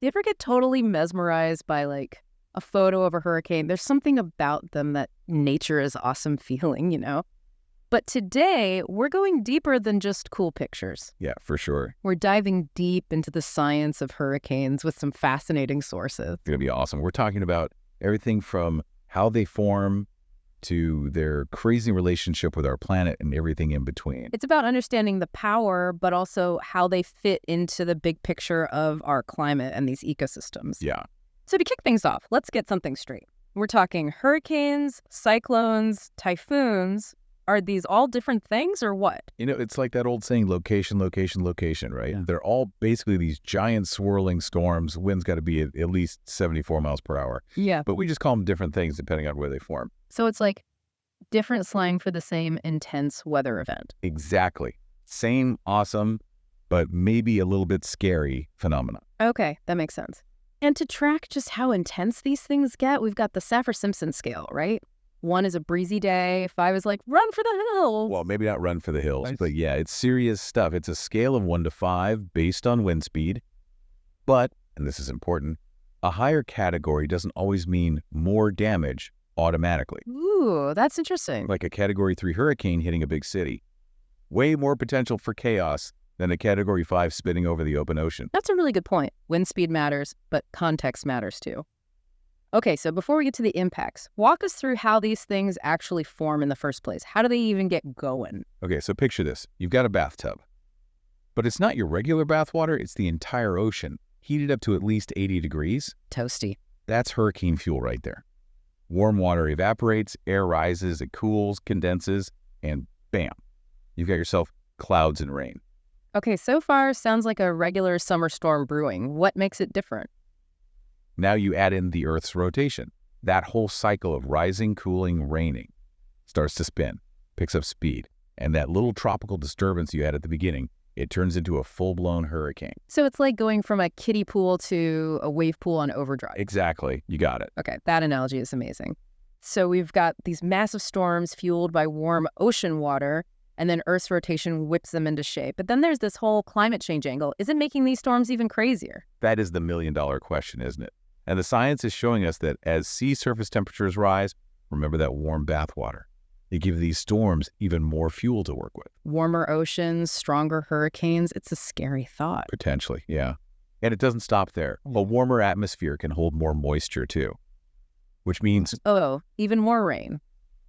You ever get totally mesmerized by like a photo of a hurricane? There's something about them that nature is awesome feeling. But today, we're going deeper than just cool pictures. Yeah, for sure. We're diving deep into the science of hurricanes with some fascinating sources. It's going to be awesome. We're talking about everything from how they form to their crazy relationship with our planet and everything in between. It's about understanding the power, but also how they fit into the big picture of our climate and these ecosystems. Yeah. So to kick things off, let's get something straight. We're talking hurricanes, cyclones, typhoons. Are these all different things or what? It's like that old saying, location, location, location, right? Yeah. They're all basically these giant swirling storms. Wind's got to be at least 74 miles per hour. Yeah. But we just call them different things depending on where they form. So it's like different slang for the same intense weather event. Exactly. Same awesome, but maybe a little bit scary phenomenon. Okay, that makes sense. And to track just how intense these things get, we've got the Saffir-Simpson scale, right? 1 is a breezy day. 5 is like, run for the hills. Well, maybe not run for the hills, Nice. but yeah, it's serious stuff. It's a scale of 1 to 5 based on wind speed. But, and this is important, a higher category doesn't always mean more damage automatically. Ooh, that's interesting. Like a Category 3 hurricane hitting a big city. Way more potential for chaos than a Category 5 spinning over the open ocean. That's a really good point. Wind speed matters, but context matters too. Okay, so before we get to the impacts, walk us through how these things actually form in the first place. How do they even get going? Okay, so picture this. You've got a bathtub. But it's not your regular bathwater, it's the entire ocean, heated up to at least 80 degrees. Toasty. That's hurricane fuel right there. Warm water evaporates, air rises, it cools, condenses, and bam, you've got yourself clouds and rain. Okay, so far sounds like a regular summer storm brewing. What makes it different? Now you add in the Earth's rotation. That whole cycle of rising, cooling, raining starts to spin, picks up speed, and that little tropical disturbance you had at the beginning, it turns into a full-blown hurricane. So it's like going from a kiddie pool to a wave pool on overdrive. Exactly. You got it. Okay, that analogy is amazing. So we've got these massive storms fueled by warm ocean water, and then Earth's rotation whips them into shape. But then there's this whole climate change angle. Is it making these storms even crazier? That is the million-dollar question, isn't it? And the science is showing us that as sea surface temperatures rise, remember that warm bath water. They give these storms even more fuel to work with. Warmer oceans, stronger hurricanes. It's a scary thought. Potentially, yeah. And it doesn't stop there. A warmer atmosphere can hold more moisture too, which means... Oh, even more rain.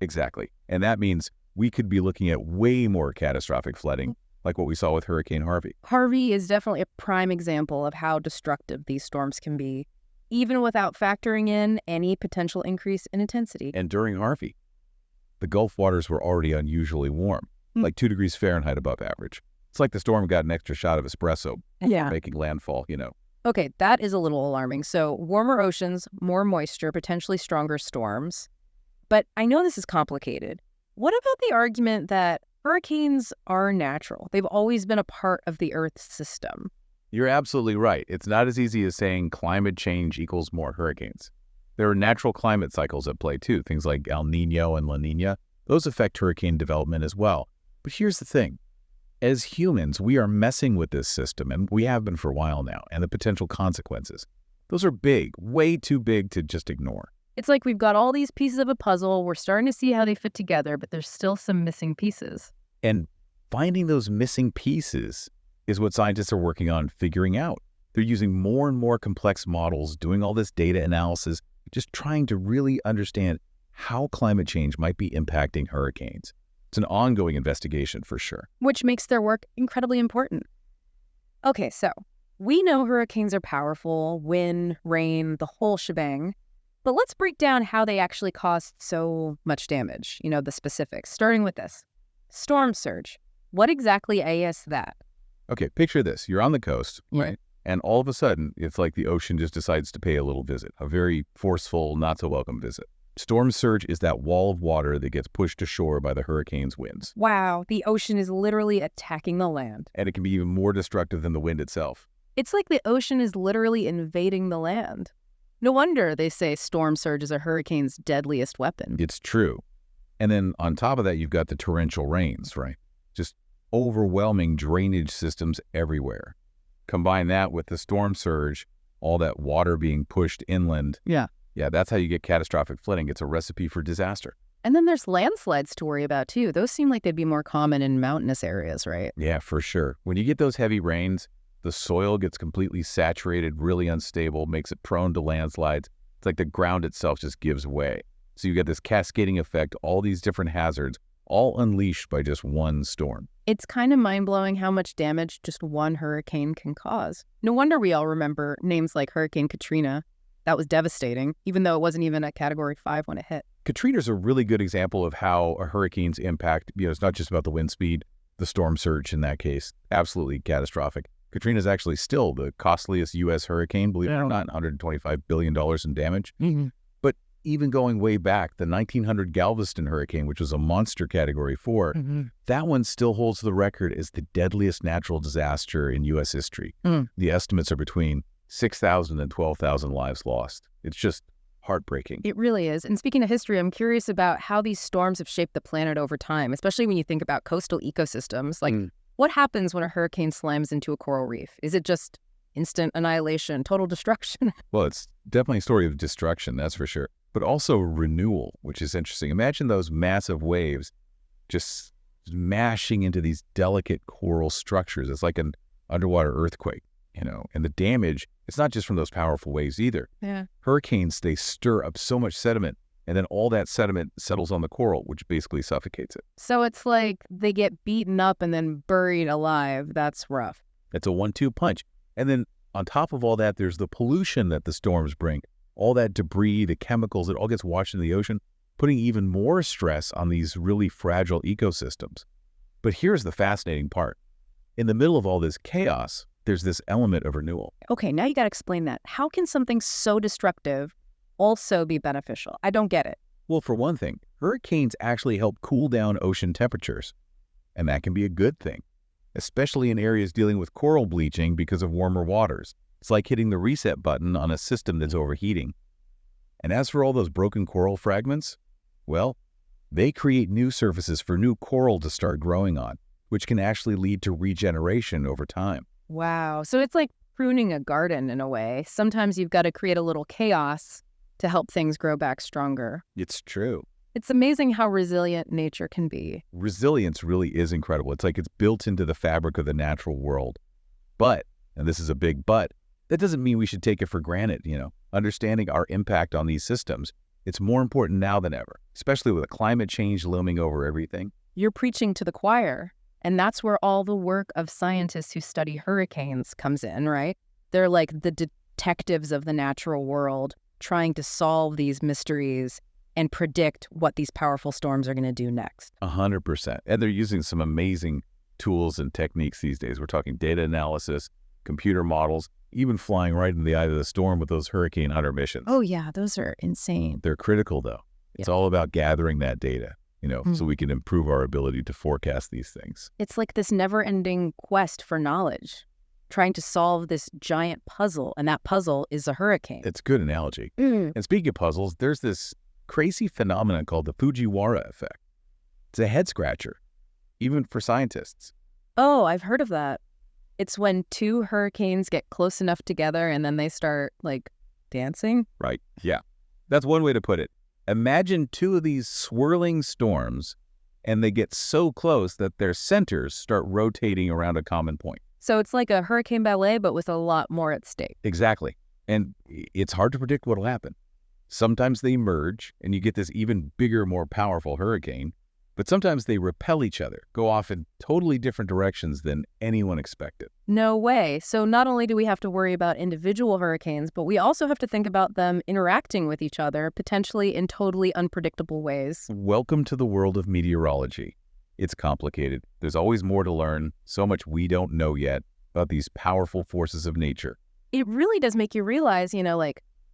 Exactly. And that means we could be looking at way more catastrophic flooding, like what we saw with Hurricane Harvey. Harvey is definitely a prime example of how destructive these storms can be, even without factoring in any potential increase in intensity. And during Harvey, the Gulf waters were already unusually warm, like 2 degrees Fahrenheit above average. It's like the storm got an extra shot of espresso making landfall, Okay, that is a little alarming. So warmer oceans, more moisture, potentially stronger storms. But I know this is complicated. What about the argument that hurricanes are natural? They've always been a part of the Earth's system. You're absolutely right. It's not as easy as saying climate change equals more hurricanes. There are natural climate cycles at play too, things like El Nino and La Nina. Those affect hurricane development as well. But here's the thing. As humans, we are messing with this system, and we have been for a while now, and the potential consequences. Those are big, way too big to just ignore. It's like we've got all these pieces of a puzzle. We're starting to see how they fit together, but there's still some missing pieces. And finding those missing pieces is what scientists are working on figuring out. They're using more and more complex models, doing all this data analysis, just trying to really understand how climate change might be impacting hurricanes. It's an ongoing investigation for sure. Which makes their work incredibly important. Okay, so we know hurricanes are powerful, wind, rain, the whole shebang. But let's break down how they actually cause so much damage, the specifics, starting with this. Storm surge. What exactly is that? Okay, picture this. You're on the coast, Yeah. right? And all of a sudden, it's like the ocean just decides to pay a little visit, a very forceful, not so welcome visit. Storm surge is that wall of water that gets pushed ashore by the hurricane's winds. Wow, the ocean is literally attacking the land. And it can be even more destructive than the wind itself. It's like the ocean is literally invading the land. No wonder they say storm surge is a hurricane's deadliest weapon. It's true. And then on top of that, you've got the torrential rains, right? Just overwhelming drainage systems everywhere. Combine that with the storm surge, all that water being pushed inland. Yeah. Yeah, that's how you get catastrophic flooding. It's a recipe for disaster. And then there's landslides to worry about, too. Those seem like they'd be more common in mountainous areas, right? Yeah, for sure. When you get those heavy rains, the soil gets completely saturated, really unstable, makes it prone to landslides. It's like the ground itself just gives way. So you get this cascading effect, all these different hazards, all unleashed by just one storm. It's kind of mind-blowing how much damage just one hurricane can cause. No wonder we all remember names like Hurricane Katrina. That was devastating, even though it wasn't even at Category 5 when it hit. Katrina's a really good example of how a hurricane's impact, it's not just about the wind speed, the storm surge in that case, absolutely catastrophic. Katrina's actually still the costliest U.S. hurricane, believe it or not, $125 billion in damage. But even going way back, the 1900 Galveston hurricane, which was a monster Category 4, that one still holds the record as the deadliest natural disaster in U.S. history. The estimates are between 6,000 and 12,000 lives lost. It's just heartbreaking. It really is. And speaking of history, I'm curious about how these storms have shaped the planet over time, especially when you think about coastal ecosystems. Like, what happens when a hurricane slams into a coral reef? Is it just instant annihilation, total destruction? Well, it's definitely a story of destruction, that's for sure. But also renewal, which is interesting. Imagine those massive waves just smashing into these delicate coral structures. It's like an underwater earthquake, and the damage, it's not just from those powerful waves either. Yeah. Hurricanes, they stir up so much sediment, and then all that sediment settles on the coral, which basically suffocates it. So it's like they get beaten up and then buried alive. That's rough. It's a 1-2 punch. And then on top of all that, there's the pollution that the storms bring. All that debris, the chemicals, it all gets washed into the ocean, putting even more stress on these really fragile ecosystems. But here's the fascinating part. In the middle of all this chaos, there's this element of renewal. Okay, now you got to explain that. How can something so destructive also be beneficial? I don't get it. Well, for one thing, hurricanes actually help cool down ocean temperatures. And that can be a good thing, especially in areas dealing with coral bleaching because of warmer waters. It's like hitting the reset button on a system that's overheating. And as for all those broken coral fragments, well, they create new surfaces for new coral to start growing on, which can actually lead to regeneration over time. Wow. So it's like pruning a garden in a way. Sometimes you've got to create a little chaos to help things grow back stronger. It's true. It's amazing how resilient nature can be. Resilience really is incredible. It's like it's built into the fabric of the natural world. But, and this is a big but, that doesn't mean we should take it for granted, Understanding our impact on these systems, it's more important now than ever, especially with climate change looming over everything. You're preaching to the choir. And that's where all the work of scientists who study hurricanes comes in, right? They're like the detectives of the natural world trying to solve these mysteries and predict what these powerful storms are going to do next. 100%. And they're using some amazing tools and techniques these days. We're talking data analysis, computer models, even flying right into the eye of the storm with those hurricane hunter missions. Oh, yeah, those are insane. They're critical, though. It's all about gathering that data. So we can improve our ability to forecast these things. It's like this never-ending quest for knowledge, trying to solve this giant puzzle, and that puzzle is a hurricane. It's a good analogy. And speaking of puzzles, there's this crazy phenomenon called the Fujiwara effect. It's a head-scratcher, even for scientists. Oh, I've heard of that. It's when two hurricanes get close enough together and then they start, dancing? Right, yeah. That's one way to put it. Imagine two of these swirling storms, and they get so close that their centers start rotating around a common point. So it's like a hurricane ballet, but with a lot more at stake. Exactly. And it's hard to predict what will happen. Sometimes they merge, and you get this even bigger, more powerful hurricane. But sometimes they repel each other, go off in totally different directions than anyone expected. No way. So not only do we have to worry about individual hurricanes, but we also have to think about them interacting with each other, potentially in totally unpredictable ways. Welcome to the world of meteorology. It's complicated. There's always more to learn, so much we don't know yet about these powerful forces of nature. It really does make you realize,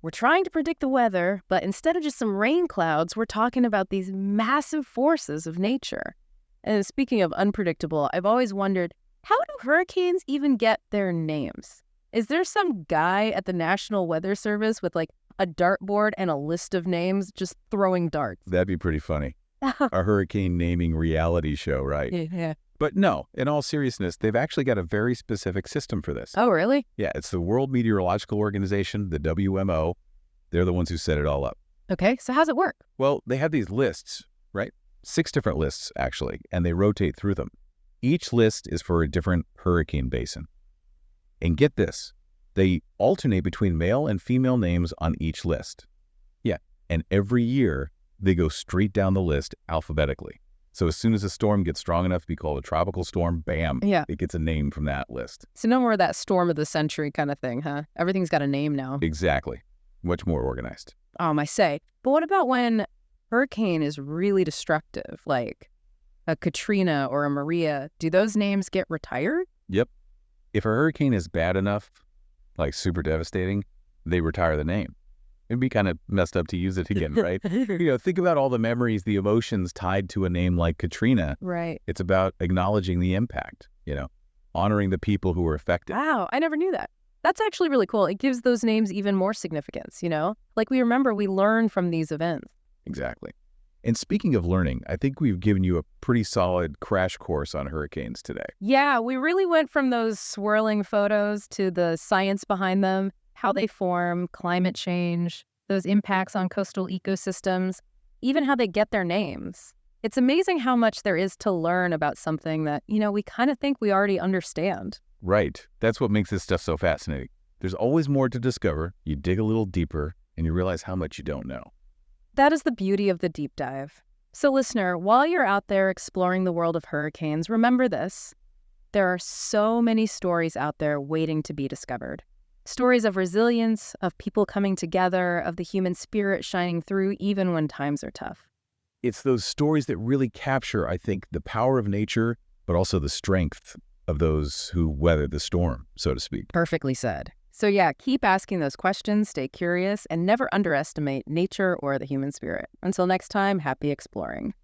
we're trying to predict the weather, but instead of just some rain clouds, we're talking about these massive forces of nature. And speaking of unpredictable, I've always wondered, how do hurricanes even get their names? Is there some guy at the National Weather Service with a dartboard and a list of names just throwing darts? That'd be pretty funny. A hurricane naming reality show, right? Yeah. But no, in all seriousness, they've actually got a very specific system for this. Oh, really? Yeah, it's the World Meteorological Organization, the WMO. They're the ones who set it all up. Okay, so how's it work? Well, they have these lists, right? 6 different lists, actually, and they rotate through them. Each list is for a different hurricane basin. And get this, they alternate between male and female names on each list. Yeah, and every year, they go straight down the list alphabetically. So as soon as a storm gets strong enough to be called a tropical storm, bam, Yeah. it gets a name from that list. So no more of that storm of the century kind of thing, huh? Everything's got a name now. Exactly. Much more organized. I say. But what about when hurricane is really destructive, like a Katrina or a Maria? Do those names get retired? Yep. If a hurricane is bad enough, like super devastating, they retire the name. It'd be kind of messed up to use it again, right? Think about all the memories, the emotions tied to a name like Katrina. Right. It's about acknowledging the impact, honoring the people who were affected. Wow, I never knew that. That's actually really cool. It gives those names even more significance, Like we learn from these events. Exactly. And speaking of learning, I think we've given you a pretty solid crash course on hurricanes today. Yeah, we really went from those swirling photos to the science behind them, how they form, climate change, those impacts on coastal ecosystems, even how they get their names. It's amazing how much there is to learn about something that, we kind of think we already understand. Right. That's what makes this stuff so fascinating. There's always more to discover. You dig a little deeper and you realize how much you don't know. That is the beauty of the deep dive. So listener, while you're out there exploring the world of hurricanes, remember this. There are so many stories out there waiting to be discovered. Stories of resilience, of people coming together, of the human spirit shining through even when times are tough. It's those stories that really capture, I think, the power of nature, but also the strength of those who weather the storm, so to speak. Perfectly said. So yeah, keep asking those questions, stay curious, and never underestimate nature or the human spirit. Until next time, happy exploring.